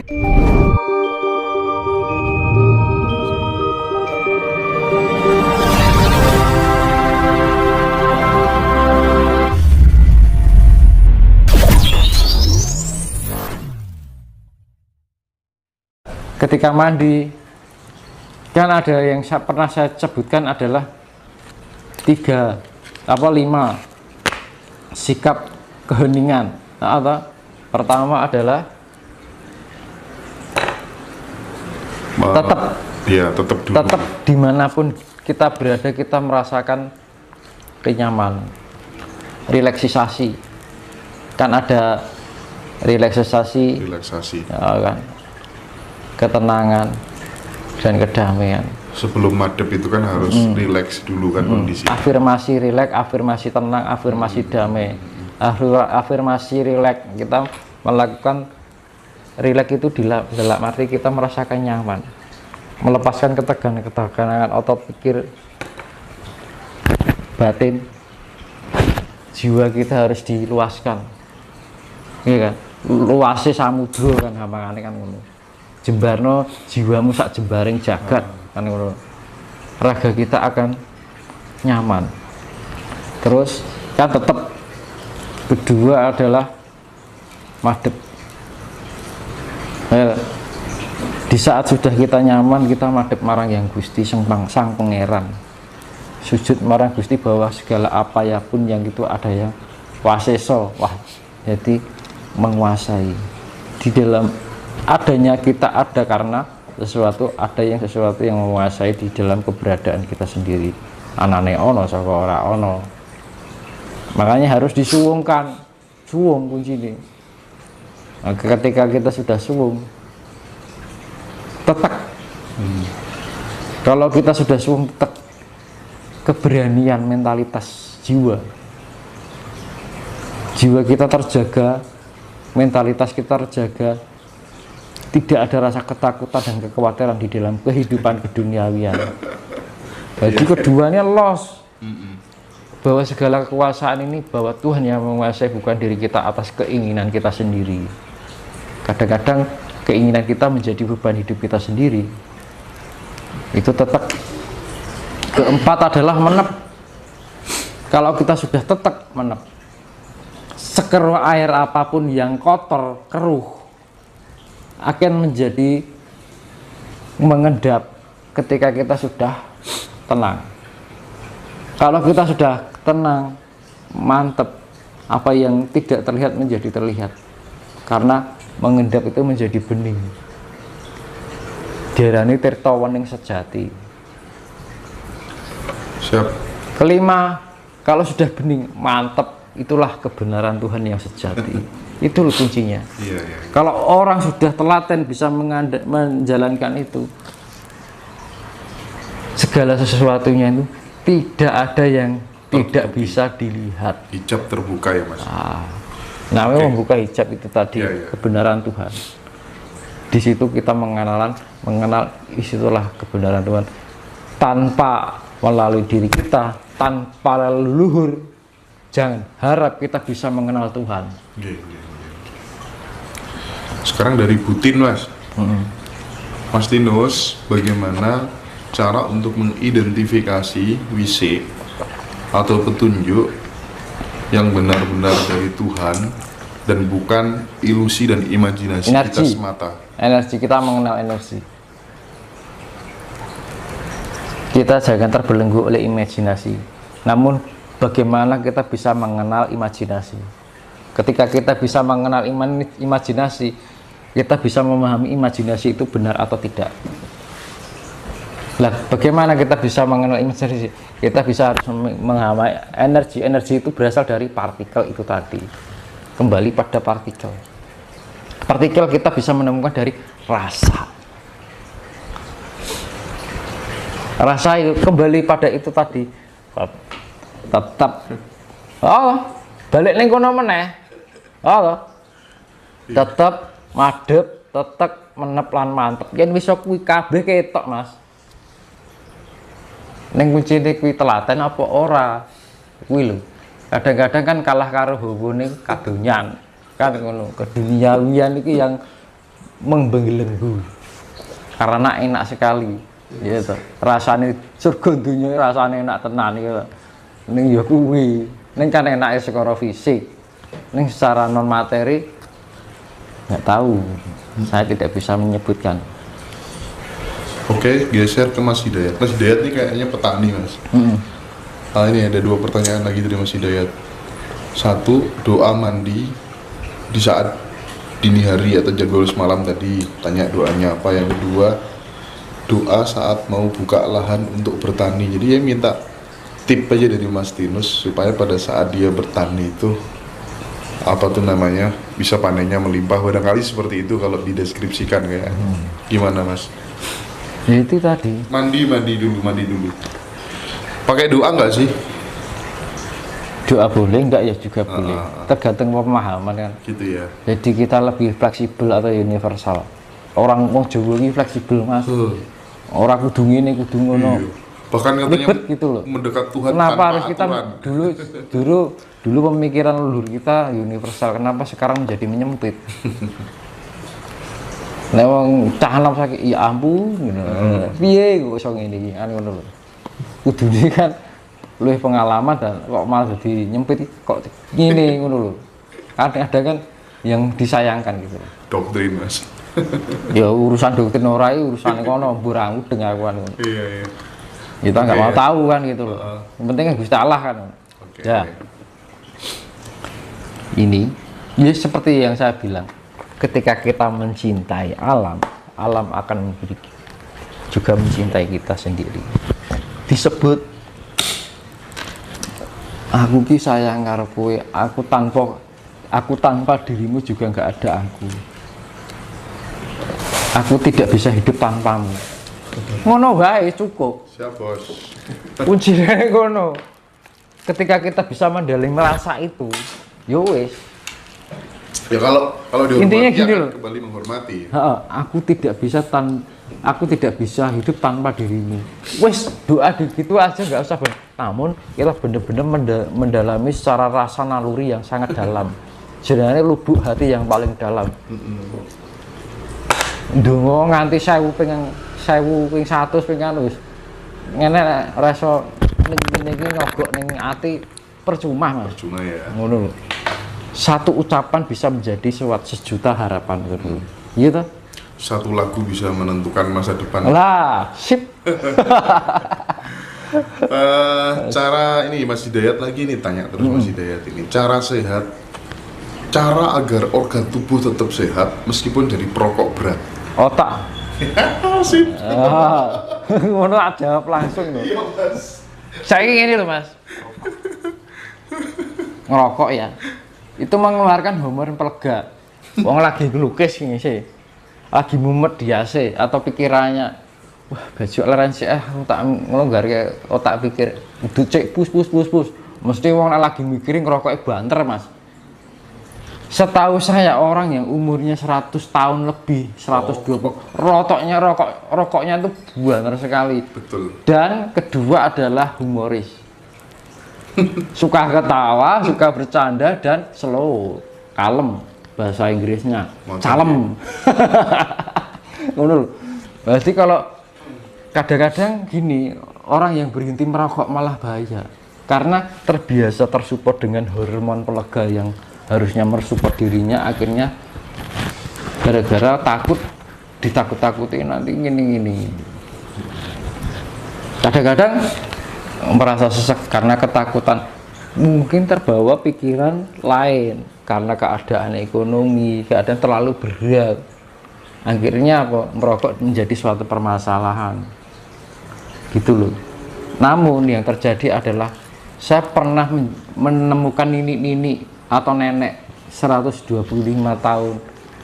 Ketika mandi kan ada yang pernah saya sebutkan adalah 5 sikap keheningan. Nah, pertama adalah tetap dimanapun kita berada kita merasakan kenyamanan, relaksasi. Kan ada relaksasi ya kan, ketenangan dan kedamaian. Sebelum madep itu kan harus rileks dulu kan kondisi. Afirmasi rileks, afirmasi tenang, afirmasi damai. Afirmasi rileks, kita melakukan rileks itu dalam arti kita merasakan nyaman, melepaskan ketegangan otot pikir, batin, jiwa kita harus diluaskan, iya kan? Luasnya samudra kan, gampangane kan ngono. Jembarno jiwamu sak jembaring jagat kan ngono. Raga kita akan nyaman. Terus kan tetap kedua adalah madhep. Di saat sudah kita nyaman, kita madhep marang Yang Gusti sang Pangeran. Sujud marang Gusti bahwa segala apa ya pun yang itu ada yang waseso, jadi menguasai. Di dalam adanya kita ada karena sesuatu yang menguasai di dalam keberadaan kita sendiri. Anane ono saka ora ono. Makanya harus disuwungkan. Suwung kuncinya. Nah, ketika kita sudah suwung, tetek. Kalau kita sudah suwung, tetek, keberanian mentalitas jiwa kita terjaga, mentalitas kita terjaga. Tidak ada rasa ketakutan dan kekhawatiran di dalam kehidupan keduniawian. Jadi keduanya los, bahwa segala kekuasaan ini, bahwa Tuhan yang menguasai, bukan diri kita atas keinginan kita sendiri. Kadang-kadang keinginan kita menjadi beban hidup kita sendiri. Itu tetap. Keempat adalah menep. Kalau kita sudah tetap menep, sekeruh air apapun yang kotor, keruh, akan menjadi mengendap ketika kita sudah tenang. Kalau kita sudah tenang, mantep, apa yang tidak terlihat menjadi terlihat, karena mengendap itu menjadi bening. Diarani tirta wening sejati. Siap. Kelima, kalau sudah bening, mantep, itulah kebenaran Tuhan yang sejati. Itu loh kuncinya. Iya. Kalau orang sudah telaten bisa menjalankan itu, segala sesuatunya itu tidak ada yang tidak bisa dilihat. Hijab terbuka ya Mas. Namanya membuka hijab itu tadi, kebenaran Tuhan. Di situ kita mengenal isitulah kebenaran Tuhan. Tanpa melalui diri kita, tanpa leluhur, jangan harap kita bisa mengenal Tuhan. Sekarang dari Butin Mas. Mas Tinus, bagaimana cara untuk mengidentifikasi WC atau petunjuk yang benar-benar dari Tuhan dan bukan ilusi dan imajinasi kita semata? Energi, kita mengenal energi. Kita jangan terbelenggu oleh imajinasi. Namun bagaimana kita bisa mengenal imajinasi? Ketika kita bisa mengenal imajinasi, kita bisa memahami imajinasi itu benar atau tidak. Lah, bagaimana kita bisa mengenal imajinasi? Kita bisa harus memahami energi. Energi itu berasal dari partikel itu tadi. Kembali pada partikel. Partikel kita bisa menemukan dari rasa. Rasa itu kembali pada itu tadi. Tetap. Balik ning kono meneh. Tetap madhep, tetep menep lan mantep. Yen wis kuwi kabeh ketok, Mas. Ning kuncine kuwi telaten apa ora? Kuwi lho. Kadang-kadang kan kalah karo hubune kadonyan. Kan ngono. Keduniawian iki yang membelenggu karena enak sekali gitu. Rasane surga dunya rasane enak tenan gitu. Ning ya kuwi, ning kan enake secara fisik. Ning secara non materi nggak tahu. Saya tidak bisa menyebutkan. Oke, geser ke Mas Hidayat. Mas Hidayat ini kayaknya petani, Mas. Ini ada 2 pertanyaan lagi dari Mas Hidayat. 1, doa mandi di saat dini hari atau jadwal semalam tadi, tanya doanya apa. Yang kedua, doa saat mau buka lahan untuk bertani. Jadi dia minta tip aja dari Mas Tinus supaya pada saat dia bertani itu apa tuh namanya, bisa panennya melimpah. Barangkali seperti itu kalau dideskripsikan kayak. Gimana, Mas? Ya itu tadi. Mandi dulu. Pakai doa nggak sih? Doa boleh, enggak ya juga boleh. Tergantung pemahaman kan. Gitu ya. Jadi kita lebih fleksibel atau universal. Orang mau Jawa ini fleksibel, Mas. Orang kudu ngene, kudu ngono. Iya. Bahkan katanya Ribet gitu loh. mendekat Tuhan Kenapa tanpa harus kita aturan. dulu pemikiran leluhur kita universal, kenapa sekarang menjadi menyempit? Nek wong cah alam sakit ya ampun ngono. Piye kok iso ngene iki kan ngono lho. Kudune kan luwih pengalaman dan kok malah jadi nyempit kok ngene ngono lho. Kadang-kadang kan yang disayangkan gitu. Doktrin, Mas. Ya urusan doktrin ora iki urusane kono mburang udeng aku kan ngono. Iya. Kita nggak mau tahu kan gitu loh. Yang penting kan Gusti Allah kan. Ya. Ini ya seperti yang saya bilang. Ketika kita mencintai alam, alam akan memberi juga mencintai kita sendiri. Disebut aku ki sayang karo kowe, aku tanpa dirimu juga nggak ada aku. Aku tidak bisa hidup tanpamu. Ngono wae cukup. Siap, Bos. Kuncinya ngono. Ketika kita bisa mendaling merasa itu, yo wis. Ya kalau Intinya dihormati gini akan loh. kembali menghormati. Aku tidak bisa hidup tanpa dirimu. Wes doa gitu aja nggak usah. Namun kita benar-benar mendalami secara rasa naluri yang sangat dalam. Sebenarnya lubuk hati yang paling dalam. Dongo nganti 1000 ping 100 ping wis. Ngene rasa ning nyogok ning ati percuma, Mas. Percuma ya. Ngono lho. Satu ucapan bisa menjadi sejuta harapan gitu. Iya toh? Satu lagu bisa menentukan masa depan. Lah, sip. Cara ini Mas Hidayat lagi nih, tanya terus Mas Hidayat ini. Cara sehat, cara agar organ tubuh tetap sehat meskipun jadi perokok berat. Otak. Sip. Ngono jawab langsung loh. Saya ini loh, Mas. Ngerokok ya. Itu mengeluarkan hormon pelega. Wong lagi ngelukis gini sih, lagi mumet di AC atau pikirannya, wah baju leran sih, tak ngelonggar kayak otak pikir, udah cek pus. Mesti wong lagi mikirin ngerokoknya banter, Mas. Setahu saya orang yang umurnya 100 tahun lebih, 120, rokoknya itu banter sekali. Betul. Dan kedua adalah humoris. Suka ketawa, suka bercanda, dan slow, kalem, bahasa Inggrisnya, calem. Ngono. Berarti kalau kadang-kadang gini, orang yang berhenti merokok malah bahaya, karena terbiasa tersupport dengan hormon pelega yang harusnya mersupport dirinya, akhirnya gara-gara takut, ditakut-takuti nanti gini. Kadang-kadang merasa sesek karena ketakutan, mungkin terbawa pikiran lain karena keadaan ekonomi, keadaan terlalu berat, akhirnya apa, merokok menjadi suatu permasalahan gitu loh. Namun yang terjadi adalah saya pernah menemukan nini atau nenek 125 tahun,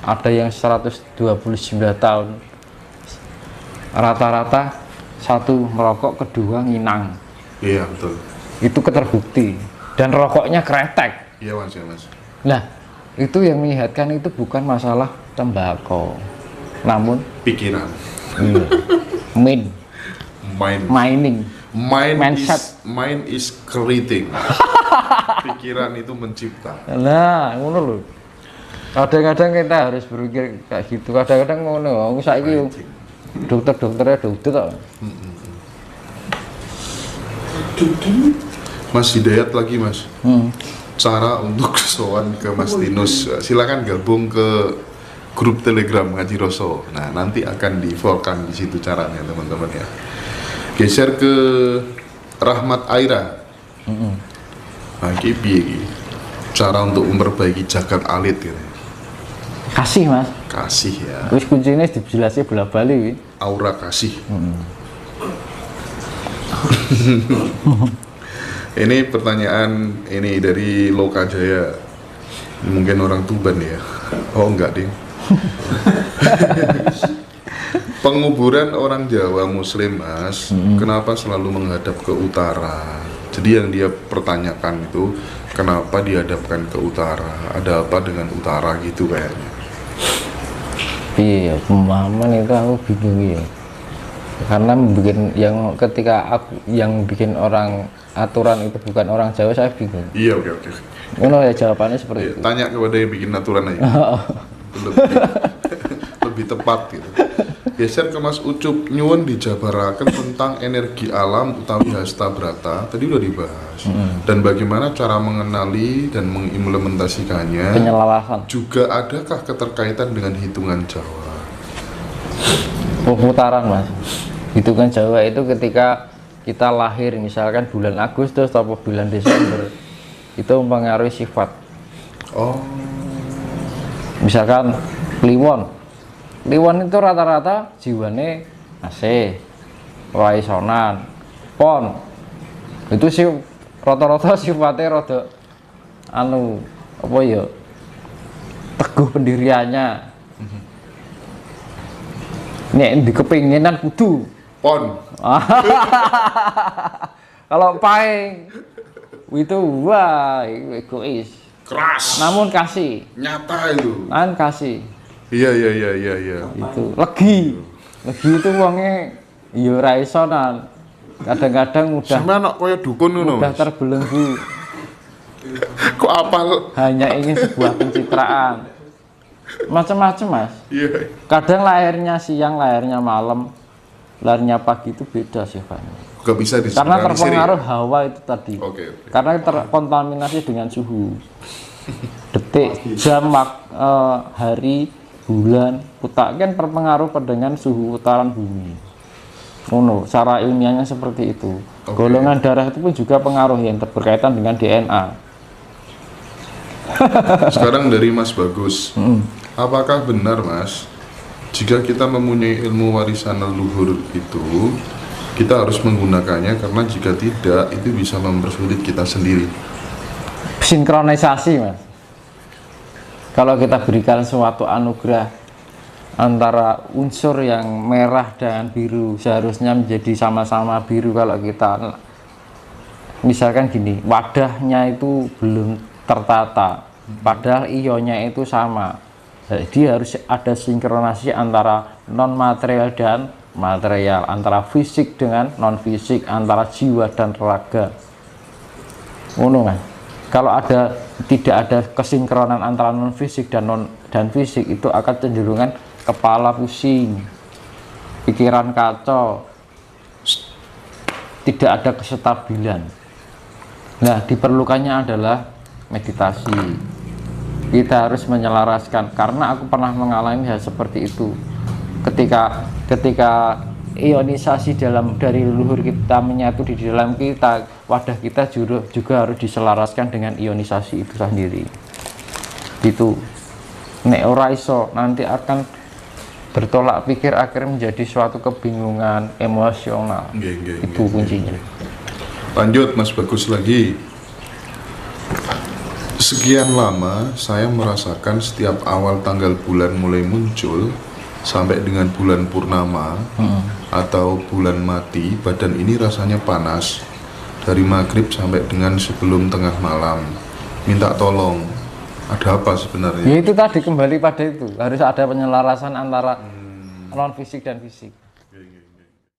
ada yang 129 tahun, rata-rata satu merokok, kedua nginang. Iya, betul. Itu keterbukti, dan rokoknya kretek. Iya, Mas, ya, Mas. Nah, itu yang menyehatkan itu bukan masalah tembakau, namun Pikiran. mining. Mind is creating. Pikiran itu mencipta. Nah, ngono lho. Kadang-kadang kita harus berpikir kayak gitu. Kadang-kadang ngono. Saiki dokternya dokter kok. Mas Hidayat lagi Mas. Cara untuk sowan ke Mas Tinus, silakan gabung ke grup Telegram Ngaji Roso. Nah, nanti akan di-forwardkan di situ caranya teman-teman ya. Geser ke Rahmat Aira. Nah, iki piye iki? Cara untuk memperbaiki jagat alit gitu. Kasih Mas. Kasih ya. Terus kuncinya dijelasnya bola-balik. Aura kasih. Ini pertanyaan ini dari Loka Jaya. Mungkin orang Tuban ya. Oh enggak ding. Penguburan orang Jawa Muslim Mas, kenapa selalu menghadap ke utara? Jadi yang dia pertanyakan itu kenapa dihadapkan ke utara? Ada apa dengan utara gitu kayaknya? Iya, pemahaman itu aku bingung ya. Karena bikin yang ketika aku yang bikin orang aturan itu bukan orang Jawa, saya bingung. Iya, oke. Ya jawabannya seperti itu. Tanya kepada yang bikin aturan aja. lebih tepat gitu. Geser ke Mas Ucup, nyuwun dijabaraken tentang energi alam utawi hasta brata. Tadi udah dibahas. Dan bagaimana cara mengenali dan mengimplementasikannya. Penyelarasan. Juga adakah keterkaitan dengan hitungan Jawa? Pemutaran Mas. Hitungan Jawa itu ketika kita lahir misalkan bulan Agustus atau bulan Desember itu mempengaruhi sifat. Oh. Misalkan Kliwon itu rata-rata jiwane AC, waisonan, pon. Itu sih rata-rata sifatnya rada apa ya? Teguh pendiriannya. Nek di kepinginan kudu Pon. Kalau paeng itu wah egois. Keras. Namun kasih. Nyata itu. Kan kasih. Iya. Itu legi itu wonge ya ora iso nan. Kadang-kadang sampe anak koyo dukun ngono. Udah terbelenggu. Kok apal? Hanya ingin sebuah pencitraan. Macam-macam Mas. Iya. Kadang lahirnya siang, lahirnya malam, lahirnya pagi itu beda sifatnya. Gak bisa karena terpengaruh hawa itu tadi. Oke. Karena terkontaminasi dengan suhu. Detik, jam, hari, bulan, putak kan terpengaruh dengan suhu putaran bumi. Cara ilmiahnya seperti itu. Golongan darah itu pun juga pengaruh yang berkaitan dengan DNA. Sekarang dari Mas Bagus, apakah benar Mas, jika kita mempunyai ilmu warisan leluhur itu, kita harus menggunakannya karena jika tidak itu bisa mempersulit kita sendiri? Sinkronisasi Mas. Kalau kita berikan suatu anugerah antara unsur yang merah dan biru seharusnya menjadi sama-sama biru. Kalau kita misalkan gini, wadahnya itu belum tertata padahal ionnya itu sama, jadi harus ada sinkronasi antara non material dan material, antara fisik dengan non fisik, antara jiwa dan raga. Kan? Kalau tidak ada kesinkronan antara non fisik dan fisik, itu akan cenderungan kepala pusing, pikiran kacau, tidak ada kestabilan. Nah, diperlukannya adalah meditasi. Kita harus menyelaraskan, karena aku pernah mengalami hal seperti itu. Ketika ionisasi dari leluhur kita menyatu di dalam kita, wadah kita juga harus diselaraskan dengan ionisasi itu sendiri. Itu nek ora iso nanti akan bertolak pikir, akhirnya menjadi suatu kebingungan emosional. Itu kuncinya. Lanjut Mas Bagus lagi. Sekian lama saya merasakan setiap awal tanggal bulan mulai muncul sampai dengan bulan purnama atau bulan mati, badan ini rasanya panas dari maghrib sampai dengan sebelum tengah malam. Minta tolong, ada apa sebenarnya? Ya itu tadi, kembali pada itu, harus ada penyelarasan antara non fisik dan fisik.